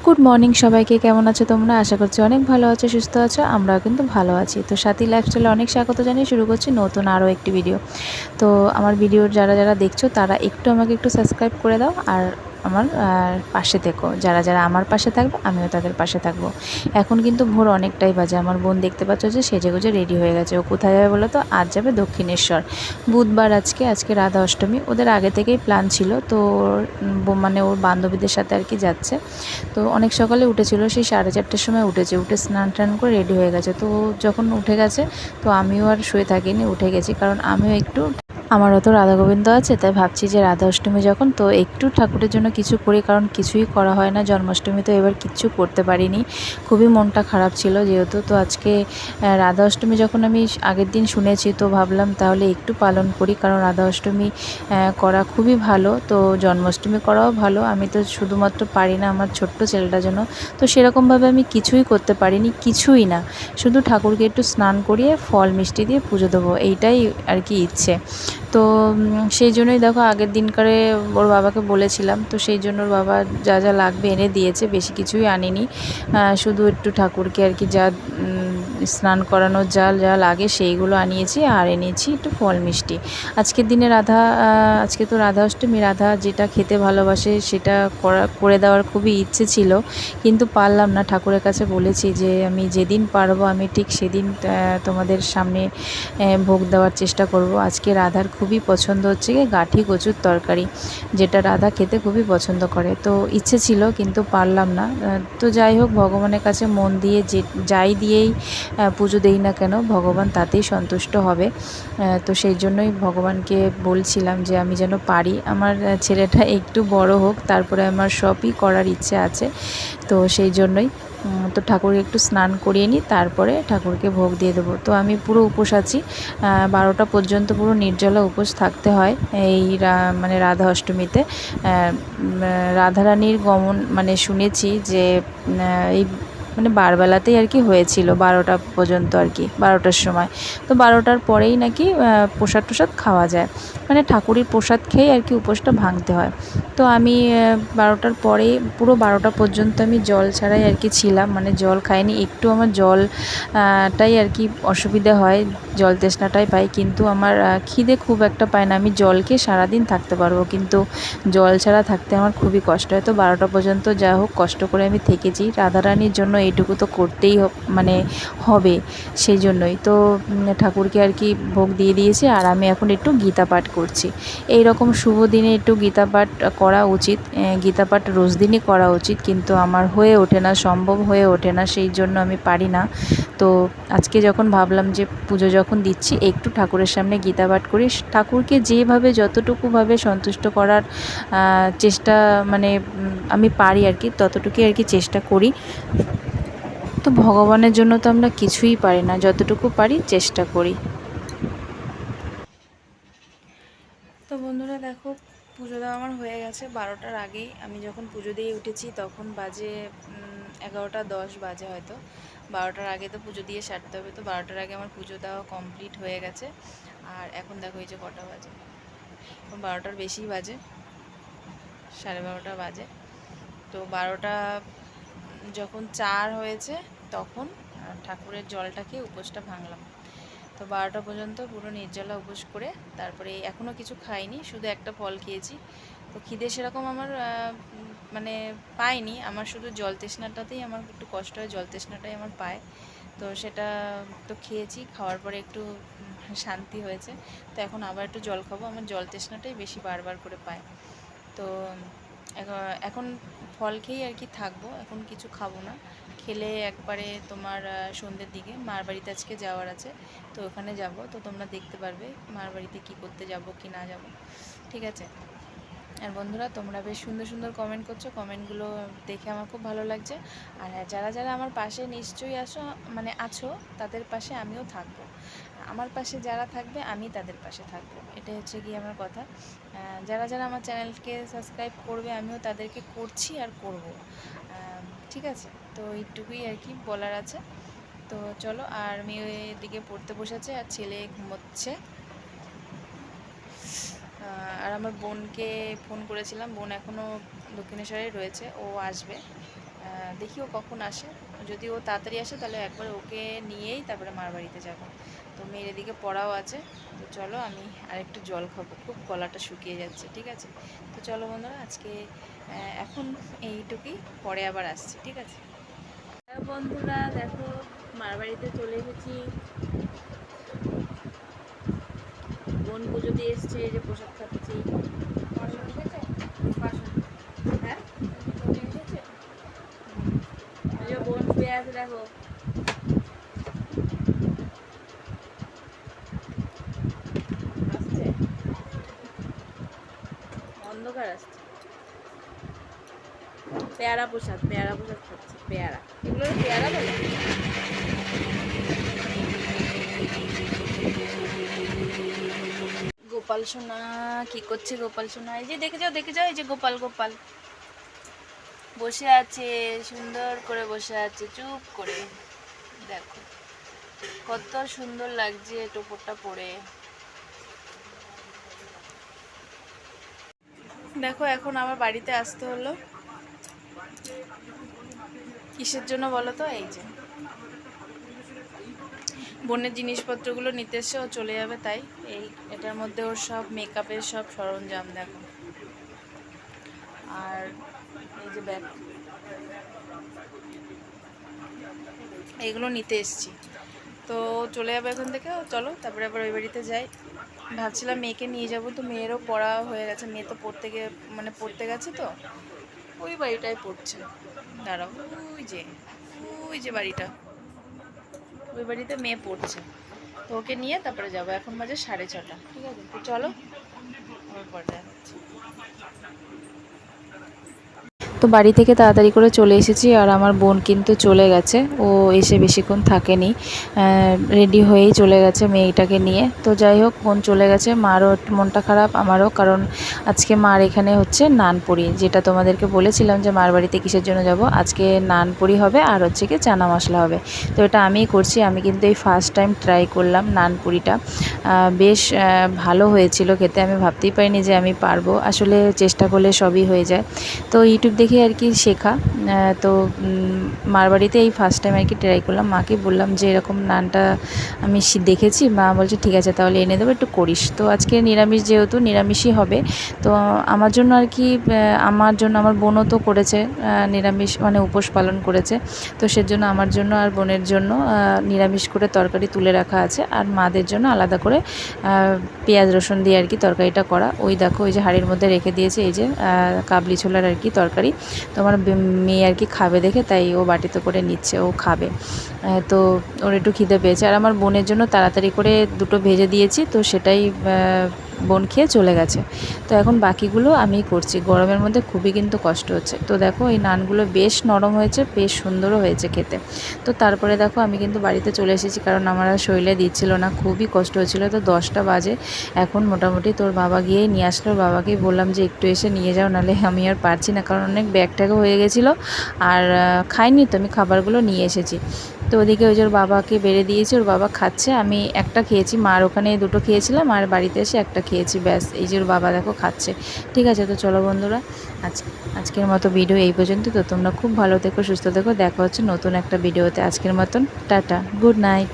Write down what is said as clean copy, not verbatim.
Good morning সবাইকে, কেমন আছো তোমরা? আশা করছি অনেক ভালো আছো, সুস্থ আছো। আমরাও কিন্তু ভালো আছি। তো সাথী লাইফস্টাইলে অনেক স্বাগত জানিয়ে শুরু করছি নতুন আরও একটি ভিডিও। তো আমার ভিডিওর যারা যারা দেখছো তারা আমাকে একটু সাবস্ক্রাইব করে দাও, আর আমার পাশে থেকো। যারা যারা আমার পাশে থাকবে আমিও তাদের পাশে থাকবো। এখন কিন্তু ভোর অনেকটাই বাজে। আমার বোন দেখতে পাচ্ছ যে সেজেগুজে রেডি হয়ে গেছে। ও কোথায় যাবে বলো তো? আজ যাবে দক্ষিণেশ্বর। বুধবার আজকে রাধা অষ্টমী। ওদের আগে থেকেই প্ল্যান ছিল। তো মানে ওর বান্ধবীদের সাথে আর কি যাচ্ছে। তো অনেক সকালে উঠেছিল, সেই 4:30টার সময় উঠেছে। উঠে স্নান টান করে রেডি হয়ে গেছে। তো যখন উঠে গেছে, তো আমিও আর শুয়ে থাকিনি, উঠে গেছি। কারণ আমিও একটু, আমারও তো রাধা গোবিন্দ আছে, তাই ভাবছি যে রাধা অষ্টমী যখন, তো একটু ঠাকুরের জন্য কিছু করি। কারণ কিছুই করা হয় না জন্মাষ্টমী, তো এবার কিচ্ছু করতে পারিনি। খুবই মনটা খারাপ ছিল যেহেতু। তো আজকে রাধা অষ্টমী যখন আমি আগের দিন শুনেছি, তো ভাবলাম তাহলে একটু পালন করি। কারণ রাধা অষ্টমী করা খুবই ভালো, তো জন্মাষ্টমী করাও ভালো। আমি তো শুধুমাত্র পারি না আমার ছোট্ট ছেলেটার জন্য। তো সেরকমভাবে আমি কিছুই করতে পারিনি, কিছুই না। শুধু ঠাকুরকে একটু স্নান করিয়ে ফল মিষ্টি দিয়ে পুজো দেবো, এইটাই আর কি ইচ্ছে। তো সেই জন্যই দেখো, আগের দিনকারে ওর বাবাকে বলেছিলাম, তো সেই জন্য ওর বাবা যা যা লাগবে এনে দিয়েছে। বেশি কিছুই আনিনি, শুধু একটু ঠাকুরকে আর কি যা স্নান করানোর যা যা লাগে সেইগুলো আনিয়েছি, আর এনেছি একটু ফল মিষ্টি। আজকের দিনে আজকে তো রাধা অষ্টমী। রাধা যেটা খেতে ভালোবাসে সেটা করে দেওয়ার খুবই ইচ্ছে ছিল, কিন্তু পারলাম না। ঠাকুরের কাছে বলেছি যে আমি যেদিন পারবো আমি ঠিক সেদিন তোমাদের সামনে ভোগ দেওয়ার চেষ্টা করব। আজকে রাধার খুবই পছন্দ হচ্ছে গাঁঠি কচুর তরকারি, যেটা রাধা খেতে খুবই পছন্দ করে। তো ইচ্ছে ছিল, কিন্তু পারলাম না। তো যাই হোক, ভগবানের কাছে মন দিয়ে যাই দিয়েই পুজো দেই না কেন, ভগবান তাতেই সন্তুষ্ট হবে। তো সেই জন্যই ভগবানকে বলছিলাম যে আমি যেন পারি। আমার ছেলেটা একটু বড় হোক, তারপরে আমার সবই করার ইচ্ছে আছে। তো সেই জন্যই তো ঠাকুরকে একটু স্নান করিয়ে নিই, তারপরে ঠাকুরকে ভোগ দিয়ে দেবো। তো আমি পুরো উপোস আছি, 12টা পর্যন্ত পুরো নির্জলা উপোস থাকতে হয় এই মানে রাধা অষ্টমীতে। রাধারানীর গমন মানে শুনেছি যে এই মানে বারবেলাতেই আর কি হয়েছিল, 12টা পর্যন্ত আর কি, 12টার সময়। তো 12টার পরেই নাকি প্রসাদ টসাদ খাওয়া যায়, মানে ঠাকুরের প্রসাদ খেয়ে আর কি উপোসটা ভাঙতে হয়। তো আমি 12টার পরে পুরো 12টা পর্যন্ত আমি জল ছাড়াই আর কি ছিলাম, মানে জল খাইনি। একটু আমার জলটাই আর কি অসুবিধা হয়, জল তেষ্ণাটাই পাই, কিন্তু আমার খিদে খুব একটা পায় না। আমি জল খেয়ে সারাদিন থাকতে পারবো, কিন্তু জল ছাড়া থাকতে আমার খুবই কষ্ট হয়। তো 12টা পর্যন্ত যা হোক কষ্ট করে আমি থেকেছি। রাধারানীর জন্য এইটুকু তো করতেই মানে হবে, সেই জন্যই তো ঠাকুরকে আর কি ভোগ দিয়ে দিয়েছি। আর আমি এখন একটু গীতা পাঠ করছি। এই রকম শুভ দিনে একটু গীতা পাঠ করা উচিত। গীতা পাঠ রোজ দিনই করা উচিত, কিন্তু আমার হয়ে ওঠে না, সম্ভব হয়ে ওঠে না, সেই জন্য আমি পারি না। তো আজকে যখন ভাবলাম যে পুজো যখন দিচ্ছি, একটু ঠাকুরের সামনে গীতা পাঠ করি। ঠাকুরকে যেভাবে যতটুকুভাবে সন্তুষ্ট করার চেষ্টা, মানে আমি পারি আর কি, ততটুকুই আর কি চেষ্টা করি। তো ভগবানের জন্য তো আমরা কিছুই পারি না, যতটুকু পারি চেষ্টা করি। তো বন্ধুরা দেখো, পুজো দেওয়া আমার হয়ে গেছে 12টার আগেই। আমি যখন পুজো দিয়ে উঠেছি তখন বাজে 11টা 10 বাজে হয়তো। 12টার আগে তো পুজো দিয়ে সারতে হবে, তো 12টার আগে আমার পুজো দেওয়া কমপ্লিট হয়ে গেছে। আর এখন দেখো এই যে কটা বাজে, 12টার বেশি বাজে, 12:30 বাজে। তো 12টা যখন 4 হয়েছে তখন ঠাকুরের জলটা খেয়ে উপোসটা ভাঙলাম। তো 12টা পর্যন্ত পুরো নির্জলা উপোস করে তারপরে এখনও কিছু খাইনি, শুধু একটা ফল খেয়েছি। তো খিদে সেরকম আমার মানে পাইনি। আমার শুধু জল তৃষ্ণাটাতেই আমার একটু কষ্ট হয়, জল তৃষ্ণাটাই আমার পায়। তো সেটা তো খেয়েছি, খাওয়ার পরে একটু শান্তি হয়েছে। তো এখন আবার একটু জল খাবো, আমার জল তৃষ্ণাটাই বেশি বারবার করে পায়। তো এখন ফল খেয়েই আর কি থাকবো, এখন কিছু খাবো না। খেলে একবারে তোমার সন্ধ্যের দিকে মার বাড়িতে আজকে যাওয়ার আছে, তো ওখানে যাব। তো তোমরা দেখতে পারবে মার বাড়িতে কী করতে যাব কি না যাব, ঠিক আছে। আর বন্ধুরা, তোমরা বেশ সুন্দর সুন্দর কমেন্ট করছো, কমেন্টগুলো দেখে আমার খুব ভালো লাগছে। আর যারা যারা আমার পাশে নিশ্চয়ই আছো, তাদের পাশে আমিও থাকবো। আমার পাশে যারা থাকবে আমি তাদের পাশে থাকবো, এটা হচ্ছে কি আমার কথা। যারা যারা আমার চ্যানেলকে সাবস্ক্রাইব করবে আমিও তাদেরকে করছি আর করব, ঠিক আছে। তো এইটুকুই আর কি বলার আছে। তো চলো, আর মেয়ে দিকে পড়তে বসেছে আর ছেলে ঘুমোচ্ছে। আর আমার বোনকে ফোন করেছিলাম, বোন এখনও দক্ষিণেশ্বরেই রয়েছে, ও আসবে দেখি ও কখন আসে। যদি ও তাড়াতাড়ি আসে তাহলে একবার ওকে নিয়েই তারপরে মার বাড়িতে যাব। তো মেয়ের এদিকে পড়াও আছে। তো চলো আমি আরেকটু জল খাবো, খুব গলাটা শুকিয়ে যাচ্ছে। ঠিক আছে, তো চলো বন্ধুরা, আজকে এখন এইটুকুই, পরে আবার আসছি। ঠিক আছে বন্ধুরা, দেখো মার বাড়িতে চলে এসেছি। বোন পুজো দিয়ে এসছে, এই যে প্রসাদ খাচ্ছি। হ্যাঁ, বোন শুয়ে আছে দেখো। আসছে, অন্ধকার আসছে। পেয়ারা প্রসাদ খাচ্ছি, পেয়ারা। এগুলো পেয়ারা বলে। গোপাল সোনা কি করছে? গোপাল সোনা এই যে দেখে যাও, এই যে গোপাল বসে আছে, সুন্দর করে বসে আছে চুপ করে। দেখো কত সুন্দর লাগছে টোপরটা পরে। দেখো এখন আমার বাড়িতে আসতে হলো, কিসের জন্য বলো তো? এই যে বোনের জিনিসপত্রগুলো নিতে এসে ও চলে যাবে, তাই এটার মধ্যে ওর সব মেকআপের সব সরঞ্জাম দেখো। আর এই যে ব্যাগ, এইগুলো নিতে এসছি। তো চলে যাবে এখান থেকে। চলো তারপরে আবার ওই বাড়িতে যাই। ভাবছিলাম মেয়েকে নিয়ে যাব, তো মেয়েরও পড়া হয়ে গেছে। মেয়ে তো পড়তে গেছে, তো ওই বাড়িটায় পড়ছে। দাঁড়াও, ওই যে বাড়িটা, ওই বাড়িতে মেয়ে পড়ছে। তো ওকে নিয়ে তারপরে যাবো। এখন বাজে 6:30। ঠিক আছে, তো চলো আমার পরে যাচ্ছি। তো বাড়ি থেকে তাড়াতাড়ি করে চলে এসেছি, আর আমার বোন কিন্তু চলে গেছে। ও এসে বেশিক্ষণ থাকেনি, রেডি হয়েই চলে গেছে মেয়েটাকে নিয়ে। তো যাই হোক, বোন চলে গেছে। মারও একটু মনটা খারাপ, আমারও, কারণ আজকে মার এখানে হচ্ছে নানপুরি, যেটা তোমাদেরকে বলেছিলাম যে মার বাড়িতে কিসের জন্য যাব। আজকে নানপুরি হবে আর হচ্ছে কি চানা মশলা হবে। তো এটা আমিই করছি। আমি কিন্তু এই ফার্স্ট টাইম ট্রাই করলাম নানপুরিটা। বেশ ভালো হয়েছিল খেতে। আমি ভাবতেই পারিনি যে আমি পারবো। আসলে চেষ্টা করলে সবই হয়ে যায়। তো ইউটিউব দেখে আর কি শেখা। তো মার বাড়িতে এই ফার্স্ট টাইম আর কি ট্রাই করলাম। মাকে বললাম যে এরকম নানটা আমি দেখেছি। মা বলছে ঠিক আছে তাহলে এনে দেবো, একটু করিস। তো আজকে নিরামিষ, যেহেতু নিরামিষই হবে। তো আমার জন্য আর কি, আমার বোনও তো করেছে নিরামিষ, মানে উপোস পালন করেছে। তো সেজন্য আমার জন্য আর বোনের জন্য নিরামিষ করে তরকারি তুলে রাখা আছে। আর মাদের জন্য আলাদা করে পেঁয়াজ রসুন দিয়ে আর কি তরকারিটা করা। ওই দেখো, ওই যে হাঁড়ির মধ্যে রেখে দিয়েছে, এই যে কাবলি ছোলার আর কি তরকারি। তো আমার মেয়ে আর কি খাবে দেখে, তাই ও বাটিতে করে নিচ্ছে, ও খাবে। তো ওর একটু খিদে পেয়েছে। আর আমার বোনের জন্য তাড়াতাড়ি করে দুটো ভেজে দিয়েছি, তো সেটাই বোন খেয়ে চলে গেছে। তো এখন বাকিগুলো আমিই করছি। গরমের মধ্যে খুবই কিন্তু কষ্ট হচ্ছে। তো দেখো এই নানগুলো বেশ নরম হয়েছে, বেশ সুন্দরও হয়েছে খেতে। তো তারপরে দেখো আমি কিন্তু বাড়িতে চলে এসেছি, কারণ আমার আর শরীরে দিচ্ছিল না, খুবই কষ্ট হচ্ছিল। তো 10টা বাজে এখন মোটামুটি। তোর বাবা গিয়েই নিয়ে আসলো। বাবাকেই বললাম যে একটু এসে নিয়ে যাও, নাহলে আমি আর পারছি না, কারণ অনেক ব্যাগ ট্যাগও হয়ে গেছিলো। আর খাইনি তো, আমি খাবারগুলো নিয়ে এসেছি। তো ওদিকে ওই যে ওর বাবাকে বেড়ে দিয়েছি, ওর বাবা খাচ্ছে। আমি একটা খেয়েছি, মার ওখানে দুটো খেয়েছিলাম, আর বাড়িতে এসে একটা খেয়েছি, ব্যাস। এই যে ওর বাবা দেখো খাচ্ছে। ঠিক আছে, তো চলো বন্ধুরা, আজকের মতো ভিডিও এই পর্যন্ত। তো তোমরা খুব ভালো থেকো, সুস্থ থেকো। দেখা হচ্ছে নতুন একটা ভিডিওতে। আজকের মতন টাটা, গুড নাইট।